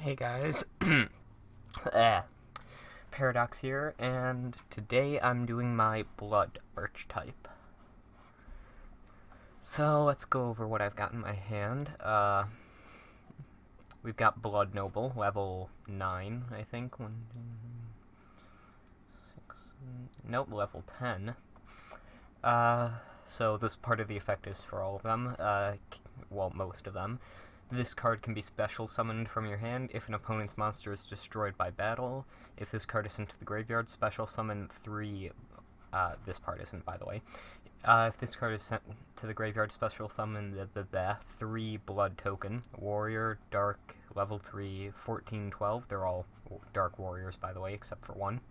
Hey guys, Paradox here, and today I'm doing my blood archetype. So let's go over what I've got in my hand. We've got Blood Noble, level 9, I think. Nope, level 10. So this part of the effect is for all of them, well, most of them. This card can be special summoned from your hand if an opponent's monster is destroyed by battle. If this card is sent to the graveyard, special summon 3... this part isn't, by the way. If this card is sent to the graveyard, special summon the 3 blood token. Warrior, Dark, level 3, 14, 12. They're all Dark Warriors, by the way, except for one.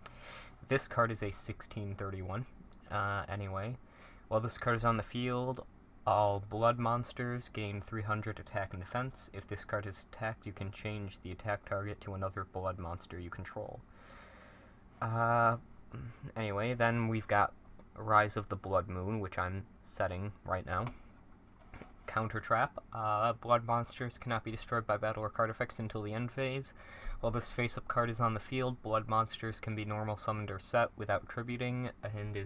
This card is a 1631. Anyway, while this card is on the field, all blood monsters gain 300 attack and defense. If this card is attacked, you can change the attack target to another blood monster you control. Anyway, then we've got Rise of the Blood Moon, which I'm setting right now. Counter Trap. Blood monsters cannot be destroyed by battle or card effects until the end phase. While this face-up card is on the field, blood monsters can be normal summoned or set without tributing, and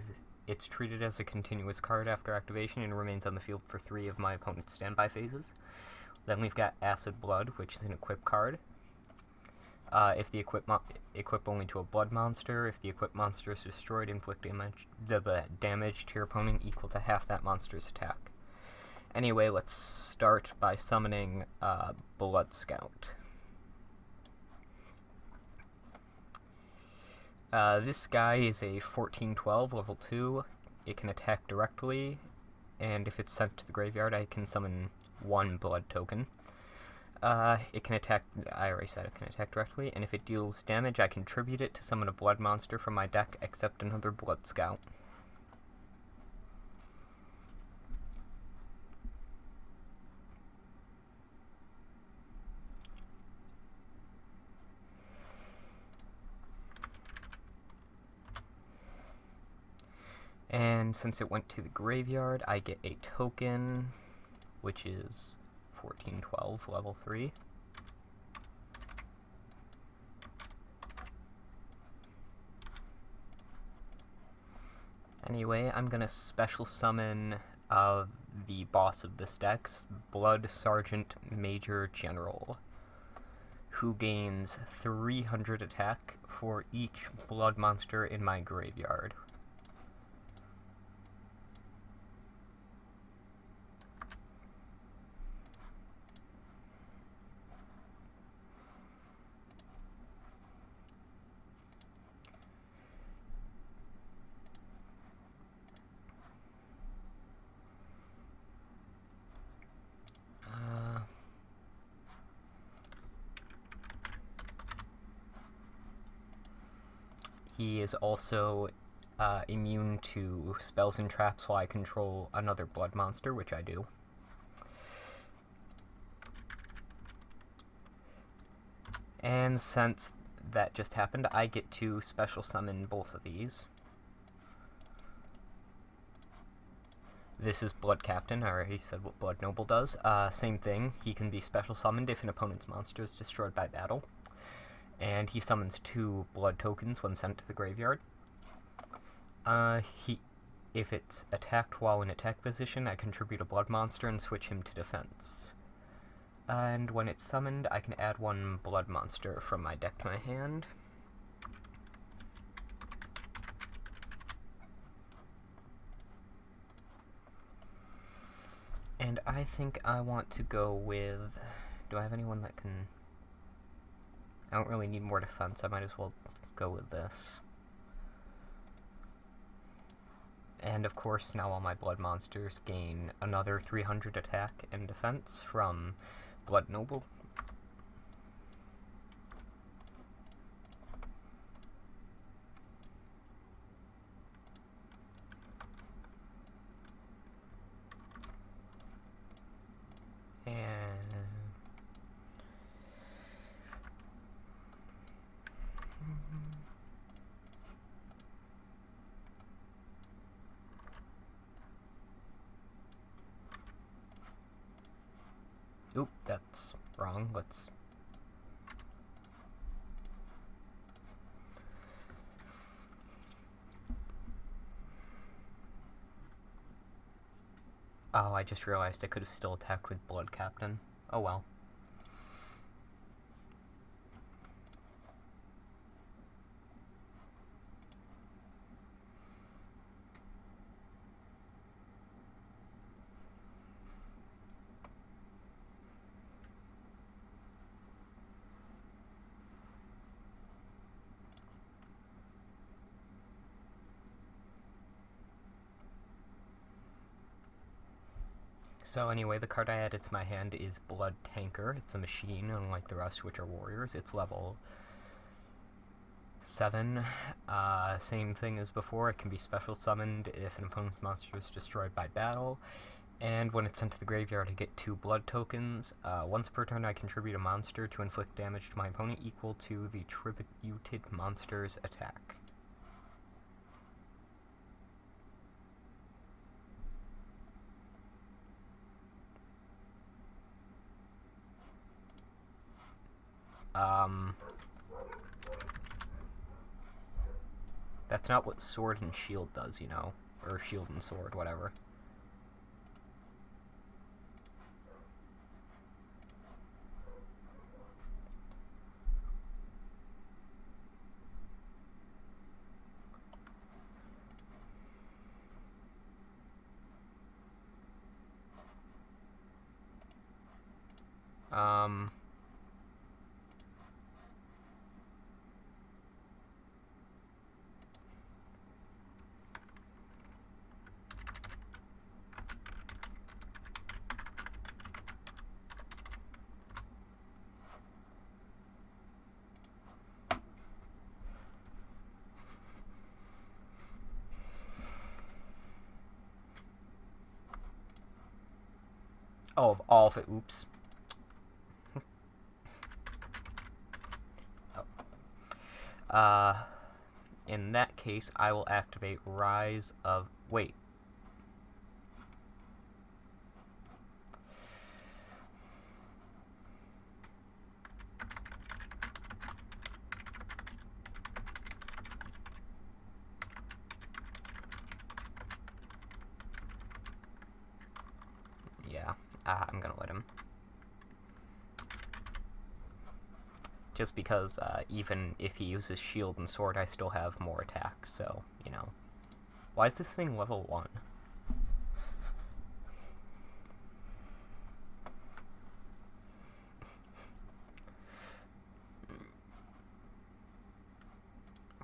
it's treated as a continuous card after activation and remains on the field for 3 of my opponent's standby phases. Then we've got Acid Blood, which is an equip card. If the equip only to a blood monster, if the equipped monster is destroyed, inflict damage to your opponent equal to half that monster's attack. Anyway, let's start by summoning Blood Scout. This guy is a 1412, level 2. It can attack directly, and if it's sent to the graveyard, I can summon 1 blood token. It can attack, I already said it can attack directly, and if it deals damage, I contribute it to summon a blood monster from my deck, except another Blood Scout. And since it went to the graveyard, I get a token, which is 1412, level 3. Anyway, I'm going to special summon the boss of this deck, Blood Sergeant Major General, who gains 300 attack for each blood monster in my graveyard. He is also immune to spells and traps while I control another blood monster, which I do. And since that just happened, I get to special summon both of these. This is Blood Captain. I already said what Blood Noble does. Same thing. He can be special summoned if an opponent's monster is destroyed by battle. And he summons 2 blood tokens when sent to the graveyard. If it's attacked while in attack position, I contribute a blood monster and switch him to defense. And when it's summoned, I can add 1 blood monster from my deck to my hand. And I think I want to go with... Do I have anyone that can... I don't really need more defense, I might as well go with this. And of course, now all my blood monsters gain another 300 attack and defense from Blood Noble. Oop, that's wrong. Let's Oh, I just realized I could have still attacked with Blood Captain. Oh well. So anyway, the card I added to my hand is Blood Tanker. It's a machine, unlike the rest, which are warriors. It's level 7. Same thing as before, it can be special summoned if an opponent's monster is destroyed by battle. And when it's sent to the graveyard, I get 2 blood tokens. Once per turn, I contribute a monster to inflict damage to my opponent equal to the tributed monster's attack. That's not what Sword and Shield does, you know? Or Shield and Sword, whatever. Oh, of all of it, oops. In that case, I will activate Rise of... Wait. Yeah, I'm gonna let him. Just because, even if he uses Shield and Sword, I still have more attack, so, you know. Why is this thing level 1?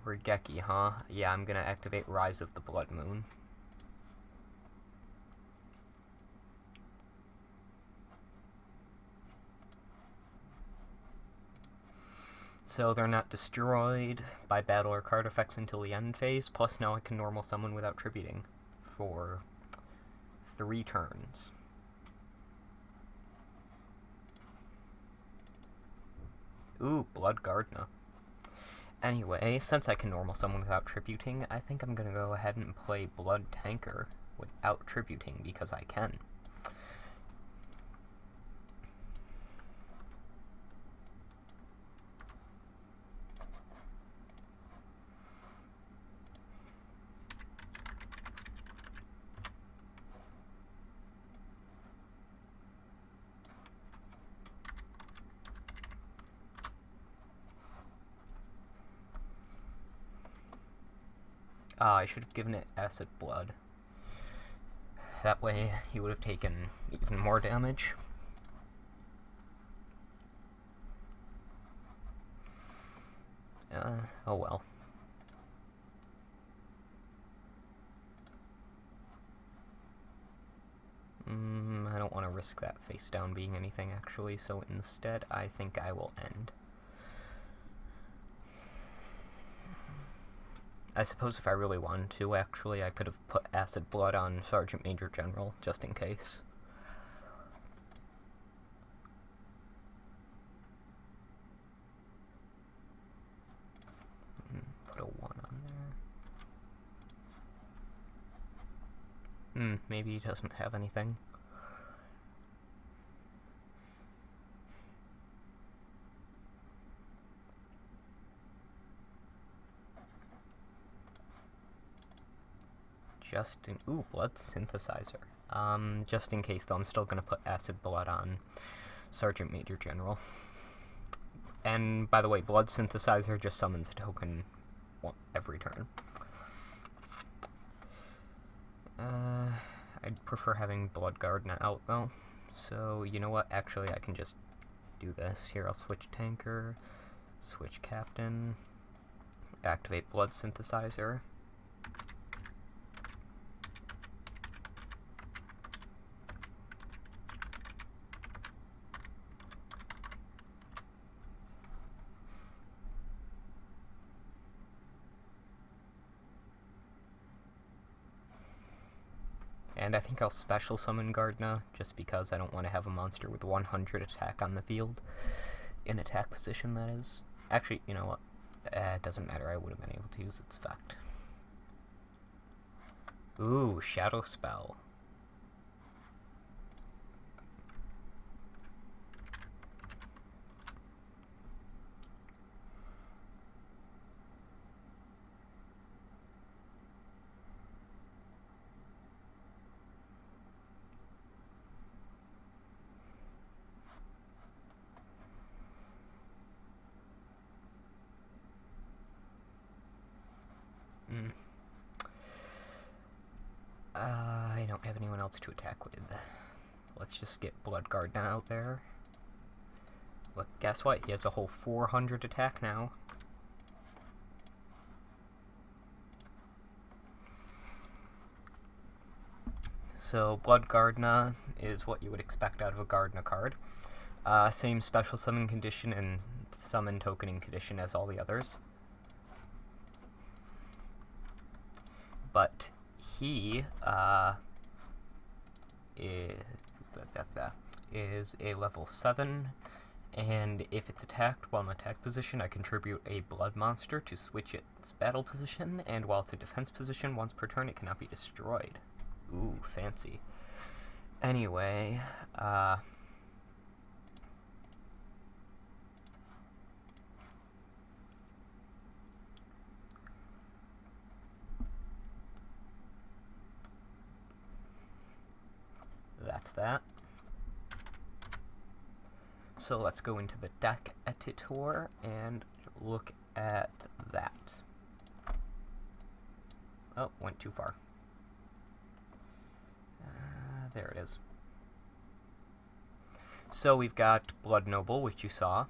Regeki, huh? Yeah, I'm gonna activate Rise of the Blood Moon. So they're not destroyed by battle or card effects until the end phase, plus now I can normal summon without tributing for 3 turns. Ooh, Blood Gardna. Anyway, since I can normal summon without tributing, I think I'm gonna go ahead and play Blood Tanker without tributing because I can. I should have given it Acid Blood. That way, he would have taken even more damage. Oh well. I don't want to risk that face down being anything, actually, so instead, I think I will end. I suppose if I really wanted to, actually, I could have put Acid Blood on Sergeant Major General, just in case. Put a 1 on there. Maybe he doesn't have anything. Ooh, Blood Synthesizer. Just in case, though, I'm still going to put Acid Blood on Sergeant Major General. And, by the way, Blood Synthesizer just summons a token every turn. I'd prefer having Blood Gardener out, though. So, you know what? Actually, I can just do this. Here, I'll switch Tanker, switch Captain, activate Blood Synthesizer. And I think I'll special summon Gardna, just because I don't want to have a monster with 100 attack on the field. In attack position, that is. Actually, you know what? It doesn't matter, I would have been able to use its effect. Ooh, Shadow Spell. I don't have anyone else to attack with. Let's just get Blood Garden out there. Look, guess what? He has a whole 400 attack now. So, Blood Gardna is what you would expect out of a Gardna card. Same special summon condition and summon tokening condition as all the others. But he is a level 7, and if it's attacked while in attack position, I contribute a blood monster to switch its battle position, and while it's in defense position, once per turn, it cannot be destroyed. Ooh, fancy. Anyway, that's that. So let's go into the deck editor and look at that. Oh, went too far. There it is. So we've got Blood Noble, which you saw.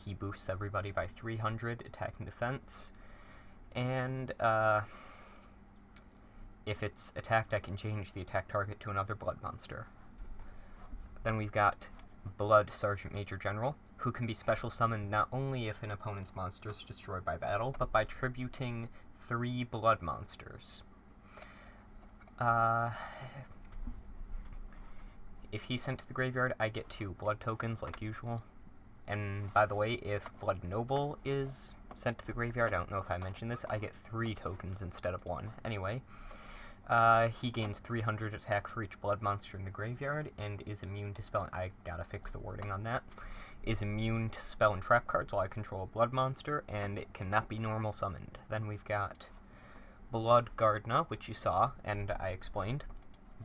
He boosts everybody by 300 attack and defense. And if it's attacked, I can change the attack target to another blood monster. Then we've got Blood Sergeant Major General, who can be special summoned not only if an opponent's monster is destroyed by battle, but by tributing 3 blood monsters. If he's sent to the graveyard, I get 2 blood tokens like usual. And by the way, if Blood Noble is sent to the graveyard, I don't know if I mentioned this, I get 3 tokens instead of 1. Anyway, he gains 300 attack for each blood monster in the graveyard, and is immune to spell. I gotta fix the wording on that. Is immune to spell and trap cards while I control a blood monster, and it cannot be normal summoned. Then we've got Blood Gardna, which you saw, and I explained.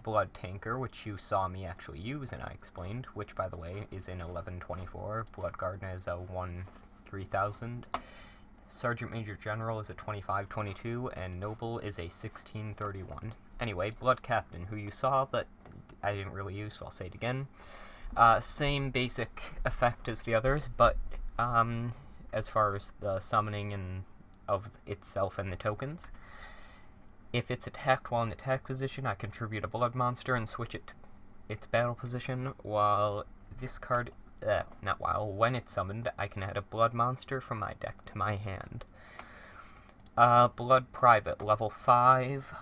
Blood Tanker, which you saw me actually use, and I explained, which, by the way, is in 1124. Blood Gardna is a 1-3000. Sergeant Major General is a 2522, and Noble is a 1631. Anyway, Blood Captain, who you saw, but I didn't really use, so I'll say it again. Same basic effect as the others, but as far as the summoning and of itself and the tokens. If it's attacked while in attack position, I contribute a blood monster and switch it to its battle position, while this card, when it's summoned, I can add a blood monster from my deck to my hand. Blood Private, level 5.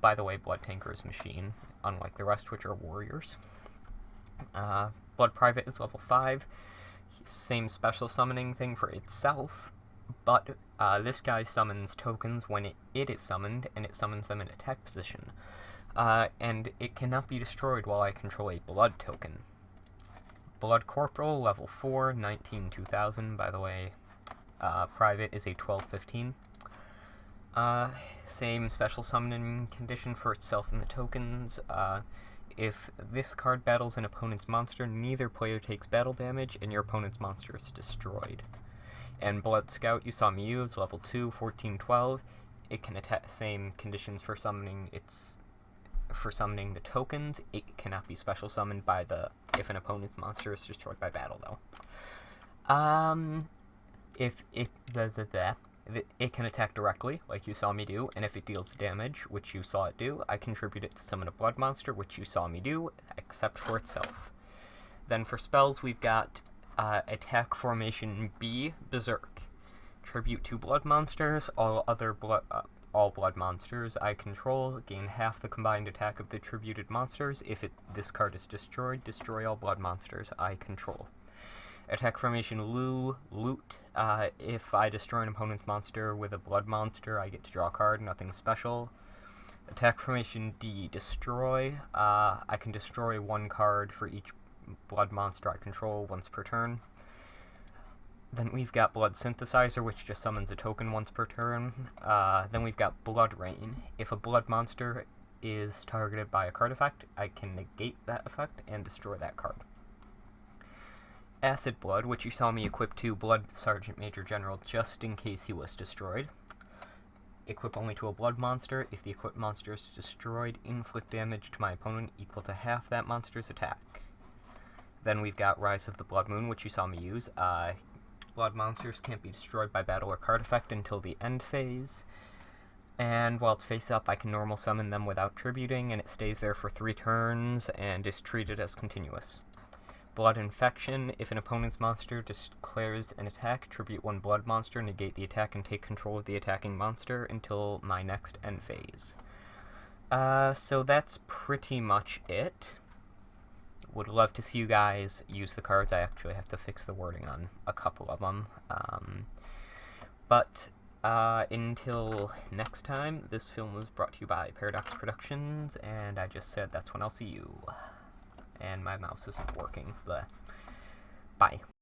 By the way, Blood Tanker is machine, unlike the rest, which are warriors. Blood Private is level 5. Same special summoning thing for itself, but this guy summons tokens when it is summoned, and it summons them in attack position. And it cannot be destroyed while I control a blood token. Blood Corporal, level 4, 19-2000, by the way. Private is a 12-15. Same special summoning condition for itself and the tokens. if this card battles an opponent's monster, neither player takes battle damage, and your opponent's monster is destroyed. And Blood Scout, you saw me use, level 2, 14, 12. It can attack, same conditions for summoning the tokens. It cannot be special summoned by if an opponent's monster is destroyed by battle, though. It can attack directly, like you saw me do, and if it deals damage, which you saw it do, I contribute it to summon a blood monster, which you saw me do, except for itself. Then for spells, we've got Attack Formation B, Berserk. Tribute 2 blood monsters, all blood monsters I control gain half the combined attack of the tributed monsters. If this card is destroyed, destroy all blood monsters I control. Attack Formation Loot. If I destroy an opponent's monster with a blood monster, I get to draw a card, nothing special. Attack Formation D, Destroy. I can destroy 1 card for each blood monster I control once per turn. Then we've got Blood Synthesizer, which just summons a token once per turn. Then we've got Blood Rain. If a blood monster is targeted by a card effect, I can negate that effect and destroy that card. Acid Blood, which you saw me equip to Blood Sergeant Major General just in case he was destroyed. Equip only to a blood monster. If the equipped monster is destroyed, inflict damage to my opponent equal to half that monster's attack. Then we've got Rise of the Blood Moon, which you saw me use. Blood monsters can't be destroyed by battle or card effect until the end phase. And while it's face up, I can normal summon them without tributing, and it stays there for 3 turns and is treated as continuous. Blood Infection. If an opponent's monster declares an attack, tribute 1 blood monster, negate the attack, and take control of the attacking monster until my next end phase. So that's pretty much it. Would love to see you guys use the cards. I actually have to fix the wording on a couple of them. But until next time, this film was brought to you by Paradox Productions, and I just said that's when I'll see you. And my mouse isn't working, but bye.